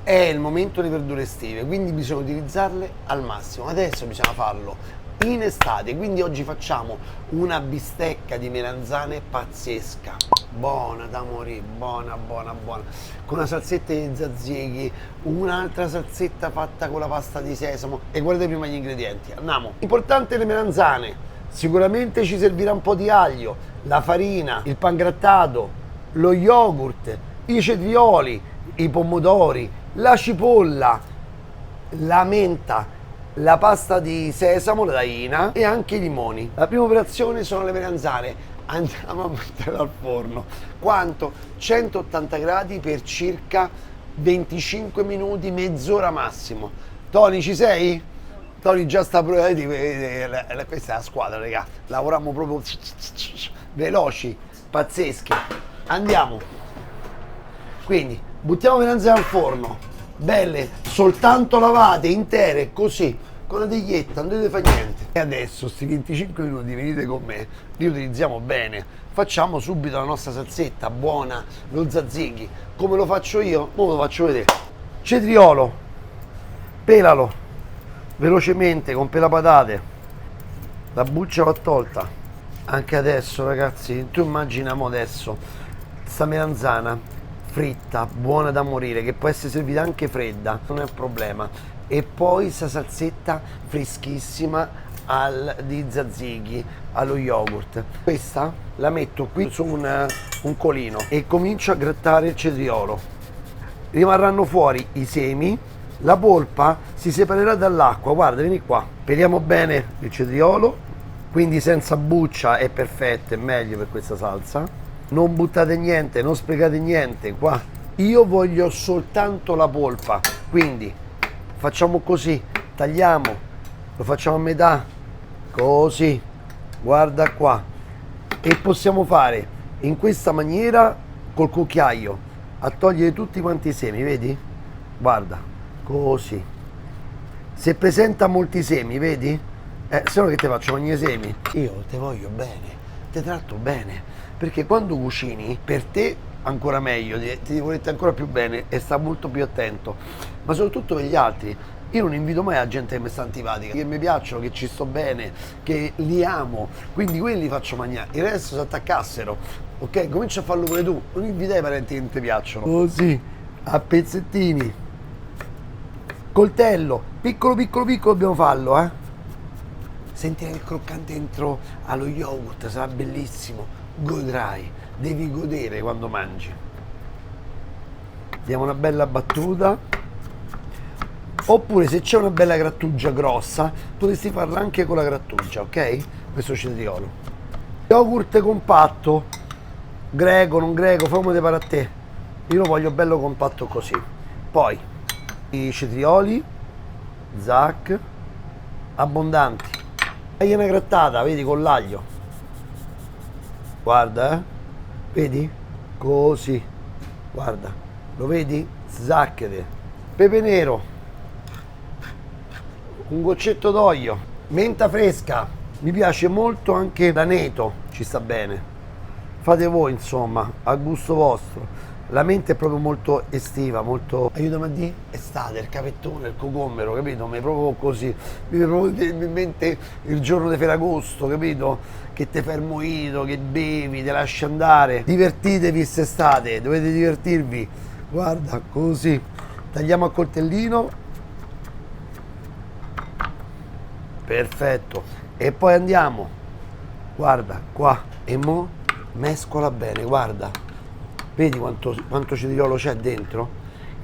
È il momento delle verdure estive, quindi bisogna utilizzarle al massimo. Adesso bisogna farlo in estate, quindi oggi facciamo una bistecca di melanzane pazzesca, buona da morire, buona, buona, buona, con una salsetta di tzatziki, un'altra salsetta fatta con la pasta di sesamo. E guardate prima gli ingredienti, andiamo. Importante le melanzane, sicuramente ci servirà un po' di aglio, la farina, il pangrattato, lo yogurt, i cetrioli, i pomodori, la cipolla, la menta, la pasta di sesamo, la tahina e anche i limoni. La prima operazione sono le melanzane. Andiamo a metterle al forno. Quanto? 180 gradi per circa 25 minuti, mezz'ora massimo. Tony, ci sei? Tony già sta provando, questa è la squadra, raga. Lavoriamo proprio veloci, pazzeschi. Andiamo. Quindi buttiamo le melanzane al forno, belle, soltanto lavate, intere, così, con la teglietta, non dovete fare niente. E adesso, sti 25 minuti, venite con me, li utilizziamo bene, facciamo subito la nostra salsetta, buona, lo tzatziki. Come lo faccio io? Ora lo faccio vedere. Cetriolo, pelalo, velocemente, con pelapatate, la buccia va tolta. Anche adesso, ragazzi, tu immaginiamo adesso, sta melanzana, fritta, buona da morire, che può essere servita anche fredda, non è un problema. E poi questa salsetta freschissima di tzatziki, allo yogurt. Questa la metto qui su un colino e comincio a grattare il cetriolo. Rimarranno fuori i semi, la polpa si separerà dall'acqua. Guarda, vieni qua. Peliamo bene il cetriolo, quindi senza buccia è perfetto, è meglio per questa salsa. Non buttate niente, non sprecate niente qua. Io voglio soltanto la polpa, quindi facciamo così, tagliamo, lo facciamo a metà, così, guarda qua. E possiamo fare in questa maniera col cucchiaio a togliere tutti quanti i semi, vedi? Guarda, così. Se presenta molti semi, vedi? Se no che te faccio mangiare i semi? Io te voglio bene, ti tratto bene, perché quando cucini per te ancora meglio, ti volete ancora più bene e sta molto più attento, ma soprattutto per gli altri. Io non invito mai la gente che mi sta antipatica, che mi piacciono, che ci sto bene, che li amo, quindi quelli faccio mangiare, il resto si attaccassero, ok? Comincia a farlo pure tu, non invitai i parenti che non ti piacciono. Così, a pezzettini, coltello, piccolo piccolo piccolo dobbiamo farlo, Sentirai il croccante dentro allo yogurt, sarà bellissimo, godrai, devi godere quando mangi. Diamo una bella battuta, oppure se c'è una bella grattugia grossa, potresti farla anche con la grattugia, ok? Questo cetriolo. Yogurt compatto, greco, non greco, fammi te pare a te. Io lo voglio bello compatto così. Poi i cetrioli, zac, abbondanti. Dai una grattata, vedi, con l'aglio. Guarda, vedi? Così. Guarda, lo vedi? Zacchete. Pepe nero. Un goccetto d'olio. Menta fresca. Mi piace molto anche l'aneto, ci sta bene. Fate voi, insomma, a gusto vostro. La menta è proprio molto estiva, molto, aiutami a dire, estate, il capettone, il cocommero, capito? Mi proprio così, mi viene proprio in mente il giorno di Ferragosto, capito? Che te fai il mojito, che bevi, te lasci andare. Divertitevi quest'estate, dovete divertirvi. Guarda, così. Tagliamo a coltellino. Perfetto. E poi andiamo. Guarda, qua. E mo mescola bene, guarda. Vedi quanto cetriolo c'è dentro?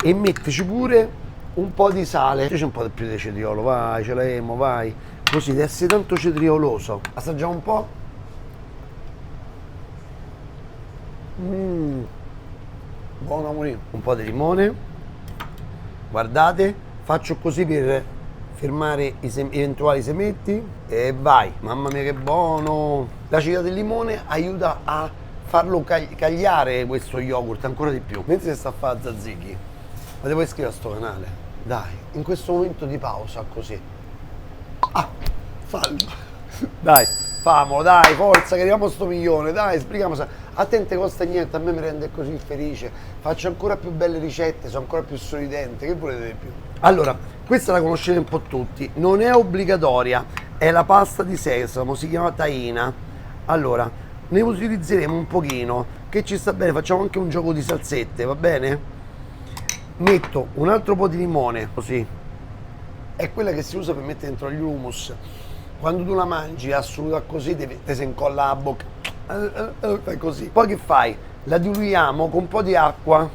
E mettici pure un po' di sale. C'è un po' di più di cetriolo, vai, ce l'abbiamo, vai. Così deve essere tanto cetrioloso. Assaggiamo un po'. Buono a morire. Un po' di limone. Guardate, faccio così per fermare i eventuali semetti. E vai, mamma mia che buono. L'acidità del limone aiuta a farlo cagliare questo yogurt ancora di più. Mentre si sta a fare tzatziki, ma ti puoi iscrivere a sto canale? Dai, in questo momento di pausa così. Fallo. Dai, famolo, dai, forza, che arriviamo a sto milione, dai, sbrighiamo. A te non ti costa niente, a me mi rende così felice, faccio ancora più belle ricette, sono ancora più sorridente, che volete di più? Allora, questa la conoscete un po' tutti, non è obbligatoria, è la pasta di sesamo, si chiama tahina. Allora, ne utilizzeremo un pochino, che ci sta bene, facciamo anche un gioco di salsette, va bene? Metto un altro po' di limone, così, è quella che si usa per mettere dentro gli hummus. Quando tu la mangi assoluta così, ti si incolla la bocca, fai così. Poi che fai? La diluiamo con un po' di acqua,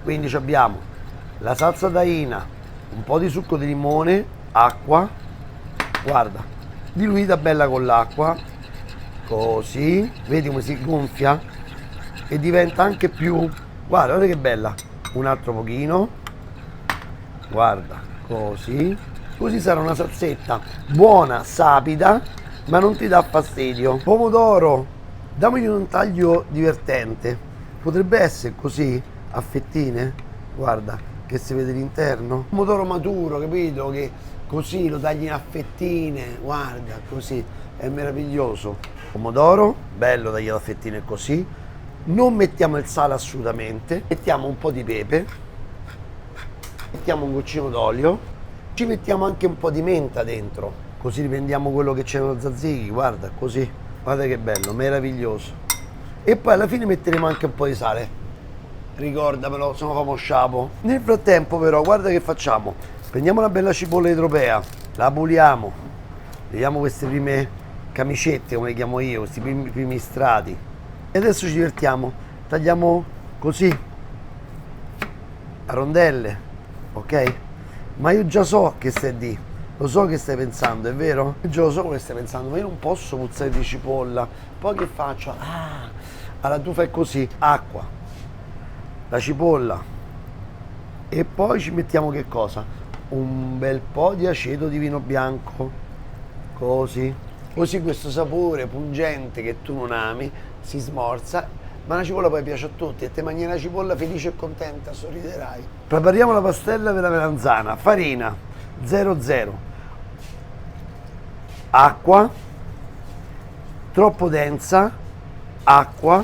quindi abbiamo la salsa tahina, un po' di succo di limone, acqua, guarda, diluita bella con l'acqua, così, vedi come si gonfia e diventa anche più, guarda che bella, un altro pochino, guarda, così, così sarà una salsetta buona, sapida, ma non ti dà fastidio. Pomodoro, damogli un taglio divertente, potrebbe essere così, a fettine, guarda, che si vede l'interno. Pomodoro maturo, capito? Che così lo tagli a fettine, guarda, così, è meraviglioso. Pomodoro, bello tagliato a fettine così. Non mettiamo il sale assolutamente, mettiamo un po' di pepe, mettiamo un goccino d'olio, ci mettiamo anche un po' di menta dentro, così riprendiamo quello che c'è nello tzatziki, guarda, così, guarda che bello, meraviglioso. E poi alla fine metteremo anche un po' di sale, ricordamelo, se no famo sciapo. Nel frattempo però, guarda che facciamo, prendiamo una bella cipolla europea, la puliamo, vediamo queste prime camicette, come le chiamo io, questi primi strati. E adesso ci divertiamo, tagliamo così, a rondelle, ok? Ma io già so che stai di, lo so che stai pensando, è vero? Io già lo so come stai pensando, ma io non posso puzzare di cipolla. Poi che faccio? Ah, allora tu fai così, acqua, la cipolla e poi ci mettiamo che cosa? Un bel po' di aceto di vino bianco, così. Così questo sapore pungente che tu non ami si smorza, ma la cipolla poi piace a tutti e te mangi la cipolla felice e contenta, sorriderai. Prepariamo la pastella della melanzana, farina 00, acqua, troppo densa, acqua.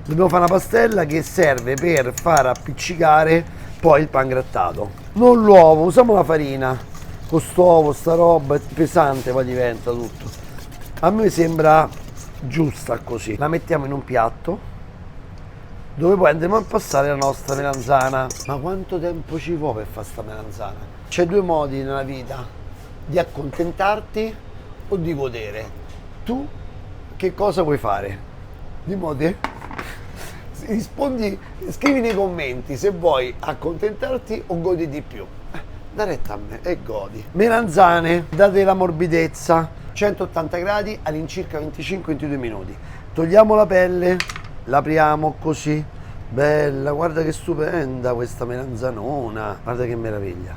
Dobbiamo fare una pastella che serve per far appiccicare poi il pangrattato. Non l'uovo, usiamo la farina. Con st'uovo, sta roba è pesante, poi diventa tutto. A me sembra giusta così. La mettiamo in un piatto dove poi andremo a passare la nostra melanzana. Ma quanto tempo ci vuole per fare sta melanzana? C'è due modi nella vita, di accontentarti o di godere. Tu che cosa vuoi fare? Di modo rispondi, scrivi nei commenti se vuoi accontentarti o godi di più. Da retta a me e godi. Melanzane, date la morbidezza, 180 gradi all'incirca 25-22 minuti. Togliamo la pelle, l'apriamo così, bella, guarda che stupenda questa melanzanona, guarda che meraviglia,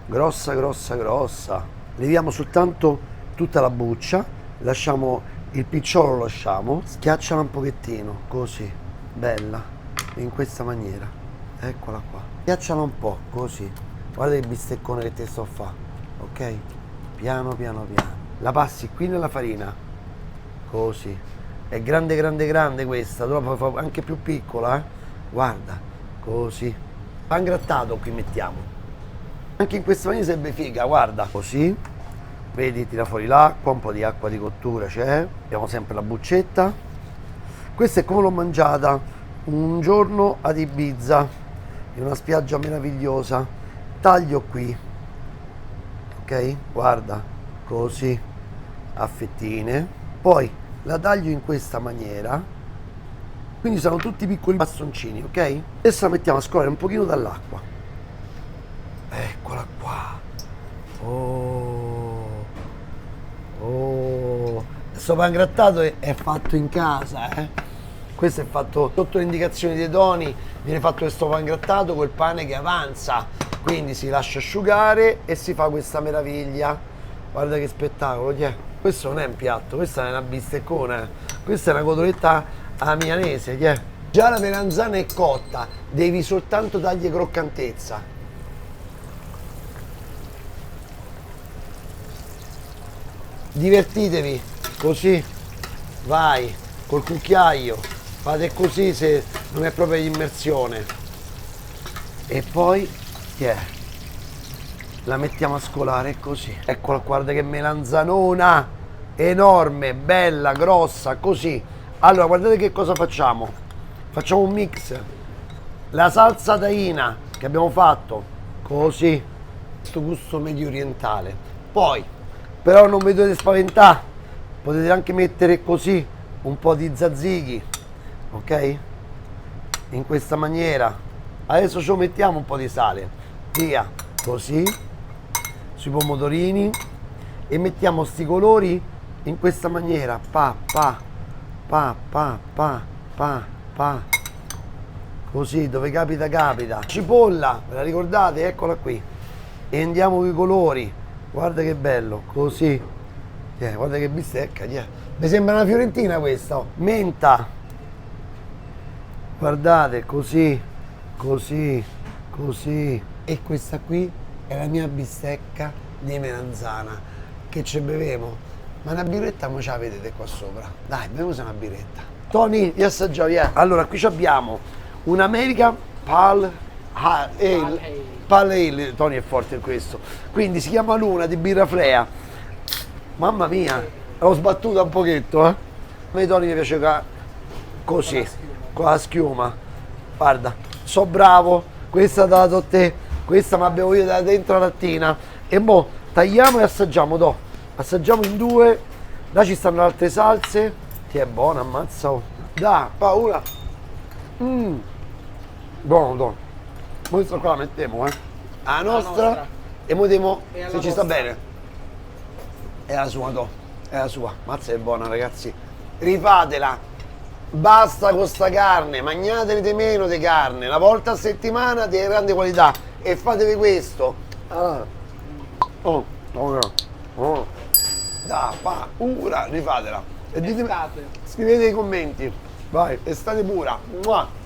grossa, grossa, grossa. Leviamo soltanto tutta la buccia, lasciamo il picciolo, lo lasciamo, schiacciala un pochettino, così, bella, in questa maniera, eccola qua, schiacciala un po', così. Guarda il bisteccone che te sto a fare, ok? Piano piano piano. La passi qui nella farina, così. È grande grande grande questa, dopo fa anche più piccola, eh? Guarda, così. Pangrattato qui mettiamo. Anche in questa maniera sarebbe figa, guarda. Così, vedi, tira fuori l'acqua, un po' di acqua di cottura c'è. Abbiamo sempre la buccetta. Questa è come l'ho mangiata un giorno ad Ibiza, in una spiaggia meravigliosa. Taglio qui, ok? Guarda, così, a fettine. Poi la taglio in questa maniera, quindi sono tutti piccoli bastoncini, ok? Adesso la mettiamo a scorrere un pochino dall'acqua. Eccola qua. Oh, oh. Questo pangrattato è fatto in casa, eh? Questo è fatto sotto le indicazioni dei Doni, viene fatto questo pangrattato col pane che avanza, quindi si lascia asciugare e si fa questa meraviglia. Guarda che spettacolo, chi è? Questo non è un piatto, questa è una bisteccona, questa è una cotoletta alla milanese, chi è? Già la melanzana è cotta, devi soltanto dargli croccantezza. Divertitevi. così, vai, col cucchiaio, fate così se non è proprio di immersione. E poi, la mettiamo a scolare così. Eccola, guarda che melanzanona, enorme, bella, grossa, così. Allora, guardate che cosa facciamo. Facciamo un mix. La salsa tahina che abbiamo fatto, così, questo gusto medio orientale. Poi, però non vi dovete spaventare, potete anche mettere così un po' di tzatziki, ok? In questa maniera. Adesso ci mettiamo un po' di sale, via, così, sui pomodorini, e mettiamo sti colori in questa maniera, pa, pa, pa, pa, pa, pa, pa, così, dove capita capita. Cipolla, ve la ricordate? Eccola qui. E andiamo con i colori, guarda che bello, così, guarda che bistecca, mi sembra una fiorentina questa, oh. Menta, guardate, così, così, così. E questa qui è la mia bistecca di melanzana, che ci bevevo, ma una birretta mo ce la vedete qua sopra, dai, beviamoci una birretta. Tony, io assaggiavo, Allora, qui abbiamo un American Pale Ale, Tony è forte in questo, quindi si chiama Luna di birra Frea. Mamma mia, l'ho sbattuta un pochetto, A me Tony mi piace così, con la schiuma. Guarda, so bravo, questa te la do a te, questa ma bevo io da dentro la lattina. E mo tagliamo e assaggiamo, assaggiamo in due. Là ci stanno altre salse, ti è buona, ammazza, oh. Da, paura. Buono. Questa qua la mettiamo, la nostra. E mo vediamo se ci sta bene. È la sua, è la sua. Mazza è buona, ragazzi. Rifatela. Basta con sta carne, mangiatene di meno di carne, una volta a settimana di grande qualità. E fatevi questo. Da, paura, rifatela. E ditemi, scrivete nei commenti. Vai, estate pura. Mua.